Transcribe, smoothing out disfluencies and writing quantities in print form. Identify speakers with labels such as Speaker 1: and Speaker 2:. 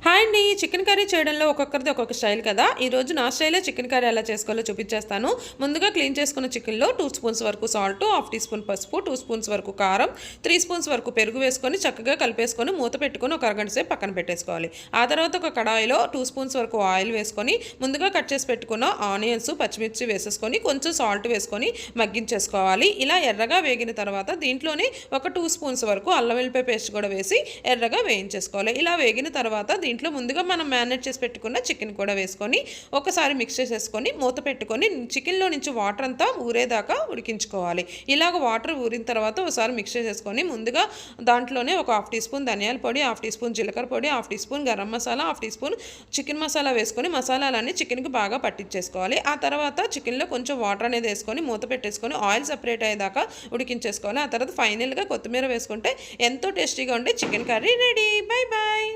Speaker 1: Hi అండి. Chicken curry చేయడంలో ఒక్కొక్కరిది ఒక్కొక్క స్టైల్ కదా. ఈరోజు నా స్టైలే చికెన్ కర్రీ ఎలా చేసుకోవాలో చూపించేస్తాను. ముందుగా క్లీన్ చేసుకున్న చికెన్లో 2 స్పూన్స్ వరకు సాల్ట్, హాఫ్ టీ స్పూన్ పసుపు, 2 స్పూన్స్ వరకు కారం, 3 స్పూన్స్ వరకు పెరుగు వేసుకొని చక్కగా కలిపేసుకొని మూత పెట్టుకొని ఒక అరగంట సేపు పక్కన పెట్టేసుకోవాలి. ఆ తర్వాత ఒక కడాయిలో 2 స్పూన్స్ వరకు ఆయిల్ వేసుకొని ముందుగా కట్ చేసి పెట్టుకున్న ఆనియన్స్, పచ్చిమిర్చి వేసేసుకొని కొంచెం సాల్ట్ వేసుకొని మగ్గించేసుకోవాలి. ఇలా ఎర్రగా వేగిన తర్వాత దీంట్లోనే ఒక 2 స్పూన్స్ వరకు అల్లం వెల్లిపాయ పేస్ట్ కూడా వేసి ఎర్రగా వేయించేసుకోవాలి. ఇలా వేగిన తర్వాత దీంట్లో ముందుగా మనం మ్యారినేట్ చేసి పెట్టుకున్న చికెన్ కూడా వేసుకొని ఒకసారి మిక్స్ చేసేసుకొని మూత పెట్టుకొని చికెన్లో నుంచి వాటర్ అంతా ఊరేదాకా ఉడికించుకోవాలి. ఇలాగ వాటర్ ఊరిన తర్వాత ఒకసారి మిక్స్ చేసేసుకొని ముందుగా దాంట్లోనే ఒక హాఫ్ టీ స్పూన్ ధనియాల పొడి, హాఫ్ టీ స్పూన్ జీలకర్ర పొడి, half teaspoon garam masala, half teaspoon chicken masala వేసుకొని మసాలాలన్నీ చికెన్కి బాగా పట్టించేసుకోవాలి. ఆ తర్వాత చికెన్లో కొంచెం వాటర్ అనేది వేసుకొని మూత పెట్టేసుకొని ఆయిల్ సపరేట్ అయ్యేదాకా ఉడికించేసుకోవాలి. ఆ తర్వాత ఫైనల్గా కొత్తిమీర వేసుకుంటే ఎంతో టేస్టీగా ఉండే chicken curry ready. Bye bye.